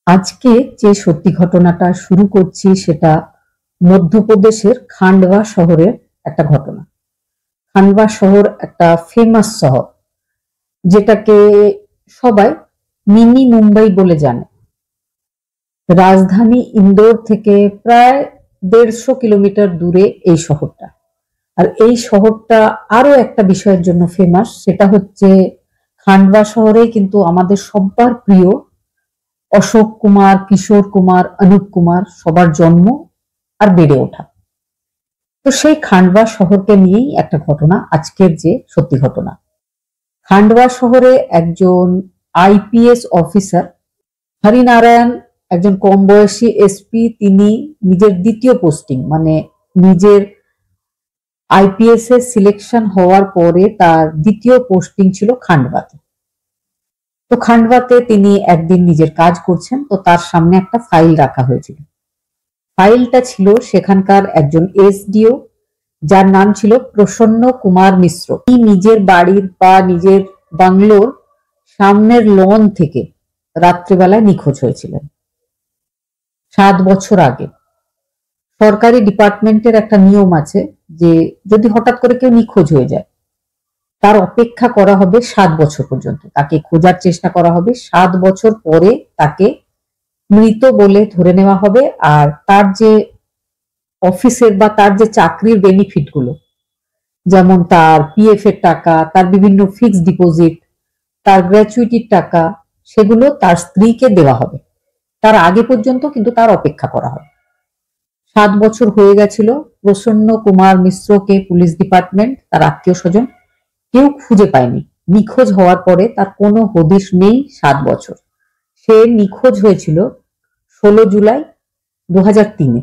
আজকে যে সত্যি ঘটনাটা শুরু করছি সেটা মধ্যপ্রদেশের খান্ডবা শহরের একটা ঘটনা। খান্ডবা শহর একটা ফেমাস শহর, যেটাকে সবাই মিনি মুম্বাই বলে জানে। রাজধানী ইন্দোর থেকে প্রায় 150 কিলোমিটার দূরে এই শহরটা। আর এই শহরটা আরো একটা বিষয়ের জন্য ফেমাস, সেটা হচ্ছে খান্ডবা শহরে কিন্তু আমাদের সবার প্রিয় অশোক কুমার, কিশোর কুমার, অনুপ কুমার সবার জন্ম আর বেড়ে ওঠা। তো সেই খান্ডবা শহরকে নিয়েই একটা ঘটনা, আজকের যে সত্যি ঘটনা। খান্ডবা শহরে একজন আইপিএস অফিসার হরিনারায়ণ, একজন কম বয়সী এসপি, তিনি নিজের দ্বিতীয় পোস্টিং মানে নিজের আইপিএস এর সিলেকশন হওয়ার পরে তার দ্বিতীয় পোস্টিং ছিল খান্ডবাতে। তো খান্ডবাতে তিনি একদিন নিজের কাজ করছেন, তো তার সামনে একটা ফাইল রাখা হয়েছিল। ফাইলটা ছিল সেখানকার একজন এসডিও, যার নাম ছিল প্রসন্ন কুমার মিশ্র। তিনি নিজের বাড়ির বা নিজের বাংলোর সামনের লন থেকে রাত্রিবেলায় নিখোঁজ হয়েছিলেন 7 বছর আগে। সরকারি ডিপার্টমেন্টের একটা নিয়ম আছে যে যদি হঠাৎ করে কেউ নিখোঁজ হয়ে যায়, তার অপেক্ষা করা হবে 7 বছর পর্যন্ত, তাকে খোঁজার চেষ্টা করা হবে। 7 বছর পরে তাকে মৃত বলে ধরে নেওয়া হবে। আর তার যে অফিসের বা তার যে চাকরির বেনিফিট গুলো, যেমন তার পিএফ এর টাকা, তার বিভিন্ন ফিক্সড ডিপোজিট, তার গ্র্যাচুইটির টাকা, সেগুলো তার স্ত্রীকে দেওয়া হবে। তার আগে পর্যন্ত কিন্তু তার অপেক্ষা করা হবে। 7 বছর হয়ে গেছিল। প্রসন্ন কুমার মিশ্রকে পুলিশ ডিপার্টমেন্ট, তার আত্মীয় স্বজন কেউ খুঁজে পায়নি। নিখোঁজ হওয়ার পরে তার কোনো হদিশ নেই 7 বছর। সে নিখোঁজ হয়েছিল 16 জুলাই 2003-এ।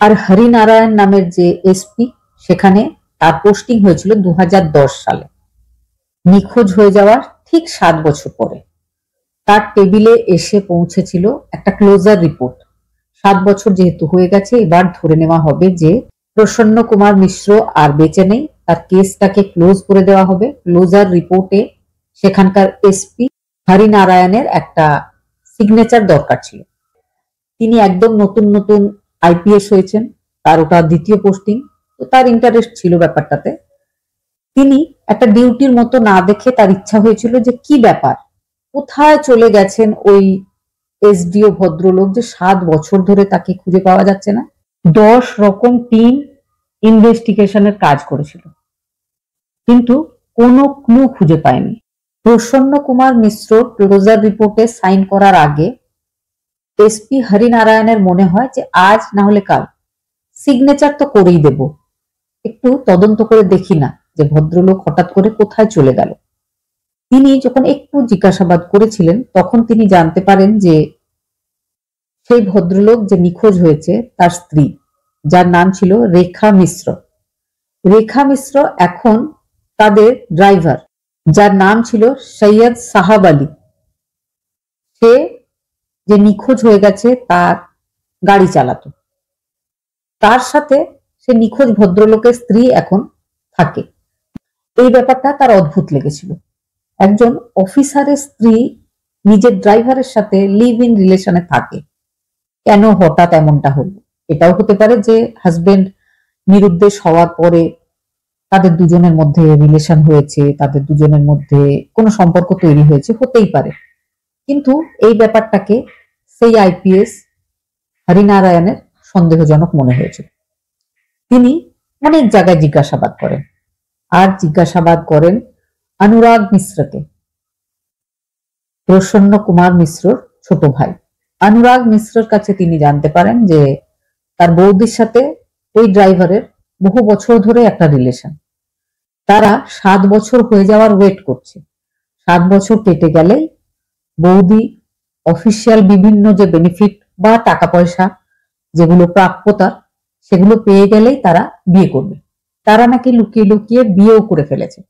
আর হরিনারায়ণ নামের যে এসপি, সেখানে তার পোস্টিং হয়েছিল 2010 সালে। নিখোঁজ হয়ে যাওয়ার ঠিক 7 বছর পরে তার টেবিলে এসে পৌঁছেছিল একটা ক্লোজার রিপোর্ট। 7 বছর যেহেতু হয়ে গেছে, এবার ধরে নেওয়া হবে যে প্রসন্ন কুমার মিশ্র আর বেঁচে নেই, তার কেসটাকে ক্লোজ করে দেওয়া হবে। ক্লোজার রিপোর্টে সেখানকার এসপি হরিনারায়ণের একটা সিগনেচার দরকার ছিল। তিনি একদম নতুন নতুন আইপিএস হয়েছেন, তার ওটা দ্বিতীয় পোস্টিং, তো তার ইন্টারেস্ট ছিল ব্যাপারটাতে। তিনি একটা ডিউটির মতো না দেখে তার ইচ্ছা হয়েছিল যে কি ব্যাপার, কোথায় চলে গেছেন ওই এসডিও ভদ্রলোক, যে 7 বছর ধরে তাকে খুঁজে পাওয়া যাচ্ছে না। 10 রকম টিম ইনভেস্টিগেশনের কাজ করেছিল, কিন্তু কোনো ক্লু খুঁজে পায়নি। প্রসন্ন কুমার মিশ্র ক্লোজার রিপোর্টে সাইন করার আগে এসপি হরিনারায়ণের মনে হয় যে আজ না হলে কাল সিগনেচার তো করেই দেব, একটু তদন্ত করে দেখি না যে ভদ্রলোক হঠাৎ করে কোথায় চলে গেল। তিনি যখন একটু জিজ্ঞাসাবাদ করেছিলেন, তখন তিনি জানতে পারেন যে সেই ভদ্রলোক যে নিখোঁজ হয়েছে তার স্ত্রী, যার নাম ছিল রেখা মিশ্র। রেখা মিশ্র এখন তাদের ড্রাইভার, যার নাম ছিল সৈয়দ সাহাব আলী। সে যে নিখোঁজ হয়ে গেছে তার গাড়ি চালাতো। তার সাথে সে নিখোঁজ ভদ্রলোকের স্ত্রী এখন থাকে। এই ব্যাপারটা তার অদ্ভুত লেগেছিল। একজন অফিসারের স্ত্রী নিজের ড্রাইভারের সাথে লিভ ইন রিলেশনে থাকে, কেন হঠাৎ এমনটা হলো? এটাও হতে পারে যে হাজবেন্ড নিরুদ্দেশ হওয়ার পরে তাদের দুজনের মধ্যে রিলেশন হয়েছে, তাদের দুজনের মধ্যে কোনো সম্পর্ক তৈরি হয়েছে, হতেই পারে। কিন্তু এই ব্যাপারটাকে সেই আইপিএস হরিনারায়ণের সন্দেহজনক মনে হয়েছিল। তিনি অনেক জায়গায় জিজ্ঞাসাবাদ করেন, আর জিজ্ঞাসাবাদ করেন অনুরাগ মিশ্রকে, প্রসন্ন কুমার মিশ্রর ছোট ভাই। অনুরাগ মিশ্রর কাছে তিনি জানতে পারেন যে তার বৌদির সাথে ওই ড্রাইভারের বহু বছর ধরে একটা রিলেশন। তারা 7 বছর হয়ে যাওয়ার ওয়েট করছে। 7 বছর কেটে গেলেই বৌদি অফিসিয়াল বিভিন্ন যে বেনিফিট বা টাকা পয়সা যেগুলো প্রাপ্যতা, সেগুলো পেয়ে গেলেই তারা বিয়ে করবে। তারা নাকি লুকিয়ে লুকিয়ে বিয়েও করে ফেলেছে।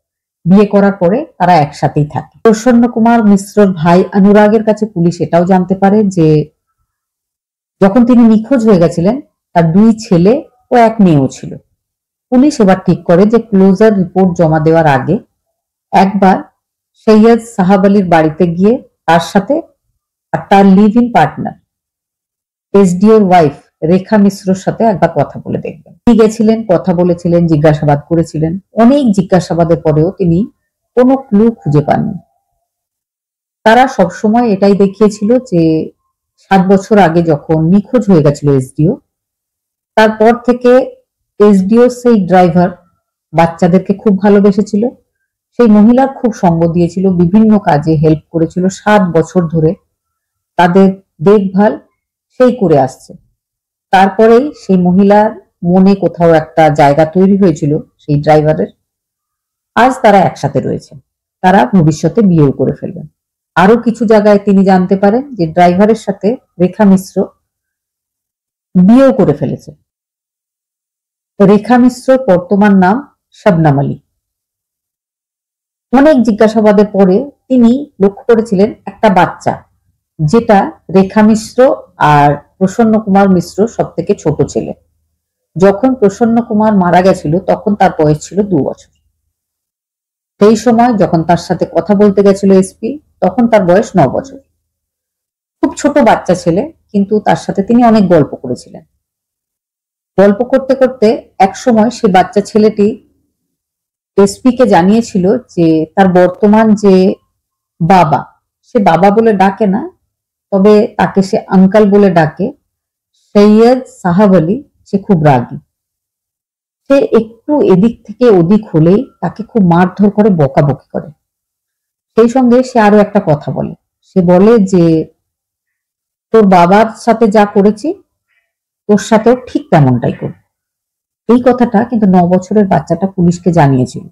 বিয়ে করার পরে তারা একসাথেই থাকে। প্রসন্ন কুমার মিশ্রর ভাই অনুরাগের কাছে পুলিশ এটাও জানতে পারে যে যখন তিনি নিখোঁজ হয়ে গেছিলেন তার 2 ছেলে ও 1 মেয়েও ছিল। পুলিশ এবার ঠিক করে যে ক্লোজার রিপোর্ট জমা দেওয়ার আগে একবার সৈয়দ সাহাব আলীর বাড়িতে গিয়ে তার সাথে আর তার লিভ ইন পার্টনার এসডিওর ওয়াইফ রেখা মিশ্রর সাথে একবার কথা বলে দেখবেন। তিনি গেছিলেন, কথা বলেছিলেন, জিজ্ঞাসাবাদ করেছিলেন। অনেক জিজ্ঞাসাবাদের পরেও তিনি কোনো ক্লু খুঁজে পাননি। তারা সবসময় এটাই দেখিয়েছিল যে 7 বছর আগে যখন নিখোঁজ হয়ে গেছিল এসডিও, তারপর থেকে এসডিও সেই ড্রাইভার বাচ্চাদেরকে খুব ভালোবেসেছিল, সেই মহিলার খুব সঙ্গ দিয়েছিল, বিভিন্ন কাজে হেল্প করেছিল, 7 বছর ধরে তাদের দেখভাল সেই করে আসছে। তারপরেই সেই মহিলার মনে কোথাও একটা জায়গা তৈরি হয়েছিল সেই ড্রাইভারের। আজ তারা একসাথে রয়েছেন, তারা ভবিষ্যতে বিয়েও করে ফেলবেন। আরো কিছু জায়গায় তিনি জানতে পারেন যে ড্রাইভারের সাথে রেখা মিশ্র বিয়েও করে ফেলেছে। রেখা মিশ্রর বর্তমান নাম শবনম আলী। অনেক জিজ্ঞাসাবাদের পরে তিনি লক্ষ্য করেছিলেন একটা বাচ্চা, যেটা রেখা মিশ্র আর প্রসন্ন কুমার মিশ্র সব থেকে ছোট ছেলে। যখন প্রসন্ন কুমার মারা গেছিল তখন তার বয়স ছিল 2 বছর। সেই সময় যখন তার সাথে কথা বলতে গেছিল এসপি, তখন তার বয়স 9 বছর। খুব ছোট বাচ্চা ছেলে, কিন্তু তার সাথে তিনি অনেক গল্প করেছিলেন। গল্প করতে করতে এক সময় সে বাচ্চা ছেলেটি এসপি কে জানিয়েছিল যে তার বর্তমান যে বাবা, সে বাবা বলে ডাকে না, তবে তাকে সে আঙ্কাল বলে ডাকে, সৈয়দ সাহাব আলী, সে খুব রাগী। সে একটু এদিক থেকে ওদিক হলেই তাকে খুব মারধর করে, বকাবকি করে। সেই সঙ্গে সে আরো একটা কথা বলে, সে বলে যে তোর বাবার সাথে যা করেছি তোর সাথেও ঠিক তেমনটাই করব। এই কথাটা কিন্তু 9 বছরের বাচ্চাটা পুলিশকে জানিয়েছিল,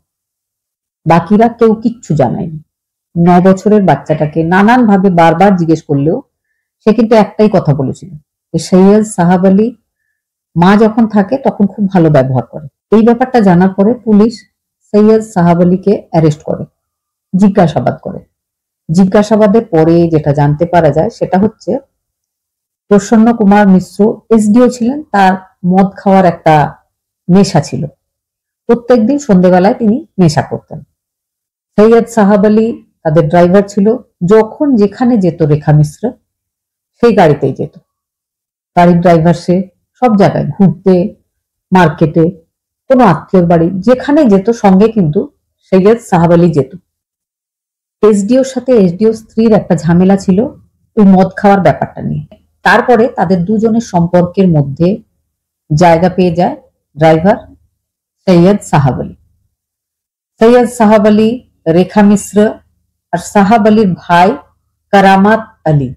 বাকিরা কেউ কিচ্ছু জানায়নি। 9 বছরের বাচ্চাটাকে নানান ভাবে বারবার জিজ্ঞেস করলেও সে কিন্তু একটাই কথা বলেছিল যে সৈয়দ সাহাব আলী মা যখন থাকে তখন খুব ভালো ব্যবহার করে। এই ব্যাপারটা জানার পরে পুলিশ সৈয়দ সাহাব আলীকে অ্যারেস্ট করে, জিজ্ঞাসাবাদ করে। জিজ্ঞাসাবাদের পরে যেটা জানতে পারা যায় সেটা হচ্ছে প্রসন্ন কুমার মিশ্র এসডিও ছিলেন, তার মদ খাওয়ার একটা নেশা ছিল। প্রত্যেকদিন সন্ধ্যেবেলায় তিনি নেশা করতেন। সৈয়দ সাহাব আলী তাদের ড্রাইভার ছিল, যখন যেখানে যেত রেখা মিশ্র সেই গাড়িতেই যেত। গাড়ির ড্রাইভার সে, সব জায়গায় ঘুরতে, মার্কেটে, কোনো আত্মীয়র বাড়ি, যেখানে যেত সঙ্গে কিন্তু সৈয়দ সাহাব আলী যেত। এসডিওর সাথে এসডিও স্ত্রীর একটা ঝামেলা ছিল ওই মদ খাওয়ার ব্যাপারটা নিয়ে। তারপরে তাদের দুজনের সম্পর্কের মধ্যে জায়গা পেয়ে যায় ড্রাইভার সৈয়দ সাহাব আলী। সৈয়দ সাহাব আলী, রেখা মিশ্র আর সাহাব আলীর ভাই কারামাত আলী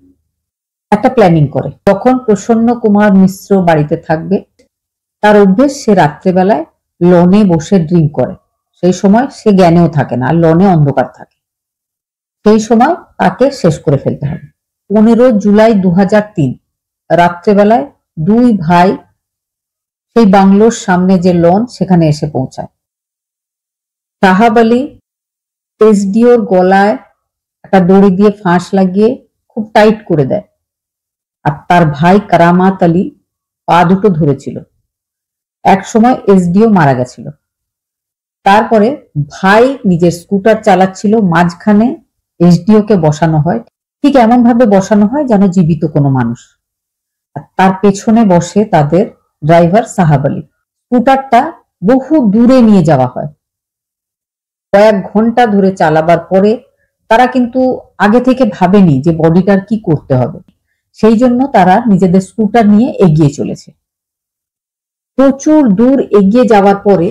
একটা প্ল্যানিং করে। তখন প্রসন্ন কুমার মিশ্র বাড়িতে থাকবে, তার অভ্যেস সে রাত্রেবেলায় লনে বসে ড্রিঙ্ক করে। সেই সময় সে জ্ঞানেও থাকে না, আর লনে অন্ধকার থাকে। সেই সময় তাকে শেষ করে ফেলতে হবে। 15 জুলাই 2003 রাত্রেবেলায় দুই ভাই সেই বাংলোর সামনে যে লন সেখানে এসে পৌঁছায়। সাহাব আলী এসডিওর গলায় একটা দড়ি দিয়ে ফাঁস লাগিয়ে খুব টাইট করে দেয়, আর তার ভাই কারামাত আলী পা দুটো ধরেছিল। এক সময় এসডিও মারা গেছিল। তারপরে ভাই নিজের স্কুটার চালাচ্ছিল, মাঝখানে এসডিও কে বসানো হয়, ঠিক এমন ভাবে বসানো হয় যেন জীবিত কোনো মানুষ। আর তার পেছনে বসে তাদের ড্রাইভার সাহাব আলী। স্কুটারটা বহু দূরে নিয়ে যাওয়া হয়। কয়েক ঘন্টা ধরে চালাবার পরে তারা কিন্তু আগে থেকে ভাবেনি যে বডিটার কি করতে হবে, সেই জন্য তারা নিজেদের স্কুটার নিয়ে এগিয়ে চলেছে। প্রচুর দূর এগিয়ে যাওয়ার পরে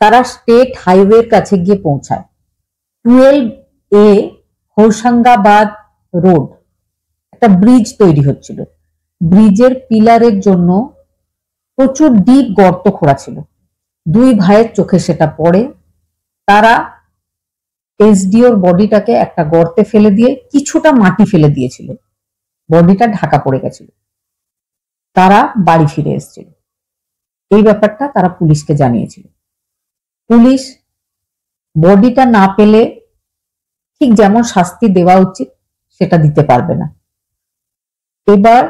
তারা স্টেট হাইওয়ের কাছে গিয়ে পৌঁছায়। 12A হোশাঙ্গাবাদ রোড, একটা ব্রিজ তৈরি হচ্ছিল। ব্রিজের পিলারের জন্য প্রচুর ডিপ গর্ত খোঁড়া ছিল। দুই ভাইয়ের চোখে সেটা পড়ে। তারা এসডিওর বডিটাকে একটা গর্তে ফেলে দিয়ে কিছুটা মাটি ফেলে দিয়েছিল, বডিটা ঢাকা পড়ে গেছিল। তারা বাড়ি ফিরে এসেছিল। এই ব্যাপারটা তারা পুলিশকে জানিয়েছিল। পুলিশ বডিটা না পেলে ঠিক যেমন শাস্তি দেওয়া উচিত সেটা দিতে পারবে না। এবার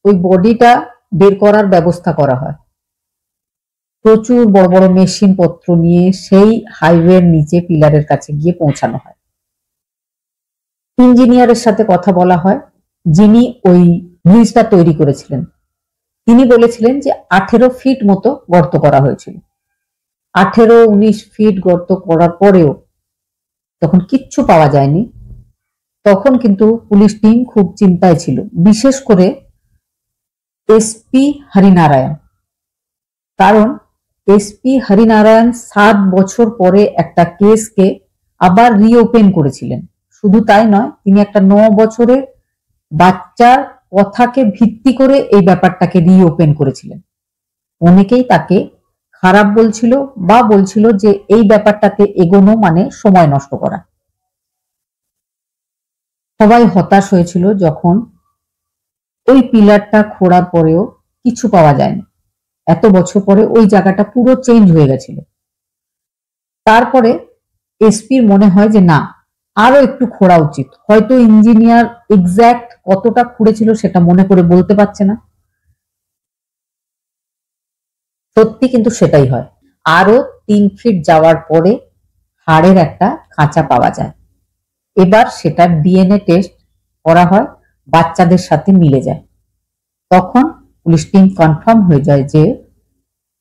ওই বডিটা বের করার ব্যবস্থা করা হয়। প্রচুর বড় বড় মেশিন পত্র নিয়ে সেই হাইওয়ের নিচে পিলারের কাছে গিয়ে পৌঁছানো হয়। ইঞ্জিনিয়ারের সাথে কথা বলা হয়, যিনি ওই ব্রিজটা তৈরি করেছিলেন, তিনি বলেছিলেন যে 18 ফিট মতো গর্ত করা হয়েছিল। 18-19 ফিট গর্ত করার পরেও তখন কিচ্ছু পাওয়া যায়নি। তখন কিন্তু পুলিশ টিম খুব চিন্তায় ছিল, বিশেষ করে এসপি হরিনারায়ণ। কারণ এসপি হরিনারায়ণ 7 বছর পরে একটা কেসকে আবার রিওপেন করেছিলেন। শুধু তাই নয়, তিনি একটা 9 বছরের বাচ্চার কথাকে ভিত্তি করে এই ব্যাপারটাকে রিওপেন করেছিলেন। অনেকেই তাকে খারাপ বলছিল বা বলছিল যে এই ব্যাপারটাতে এগোনো মানে সময় নষ্ট করা। সবাই হতাশ হয়েছিল যখন ওই পিলারটা খোঁড়ার পরেও কিছু পাওয়া যায়নি। এত বছর পরে ওই জায়গাটা পুরো চেঞ্জ হয়ে গেছিল। তারপরে এসপির মনে হয় যে না, আরো একটু খোঁড়া উচিত। হয়তো ইঞ্জিনিয়ার এক্স্যাক্ট কতটা খুঁড়েছিল সেটা মনে করে বলতে পারছে না। সত্যি কিন্তু সেটাই হয়। আরো 3 ফিট যাওয়ার পরে হাড়ের একটা খাঁচা পাওয়া যায়। এবার সেটার ডিএনএ টেস্ট করা হয়, বাচ্চাদের সাথে মিলে যায়। তখন পুলিশ টিম কনফার্ম হয়ে যায় যে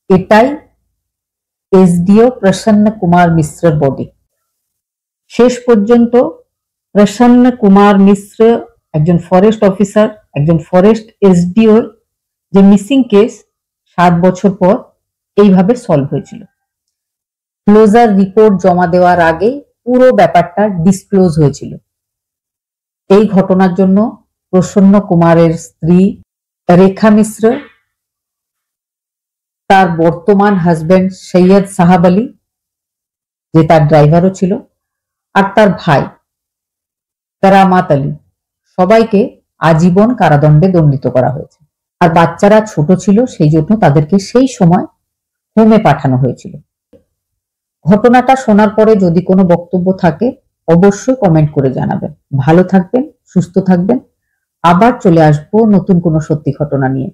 এটাই এসডিও প্রসন্ন কুমার মিশ্রের বডি। শেষ পর্যন্ত প্রসন্ন কুমার মিশ্র, একজন ফরেস্ট অফিসার, একজন ফরেস্ট এসডিওর যে মিসিং কেস 7 বছর পর এইভাবে সলভ হয়েছিল। ক্লোজার রিপোর্ট জমা দেওয়ার আগে পুরো ব্যাপারটা ডিসক্লোজ হয়েছিল। এই ঘটনার জন্য প্রসন্ন কুমারের স্ত্রী রেখা মিশ্র, তার বর্তমান হাজবেন্ড সৈয়দ সাহাব আলী, যে তার ড্রাইভারও ছিল, আর তার ভাই কারামাত আলী, সবাইকে আজীবন কারাদণ্ডে দণ্ডিত করা হয়েছে। আর বাচ্চারা ছোট ছিল, সেই জন্য তাদেরকে সেই সময় হোমে পাঠানো হয়েছিল। ঘটনাটা শোনার পরে যদি কোনো বক্তব্য থাকে অবশ্যই কমেন্ট করে জানাবেন। ভালো থাকবেন, সুস্থ থাকবেন। আবার চলে আসবো নতুন কোনো সত্যি ঘটনা নিয়ে।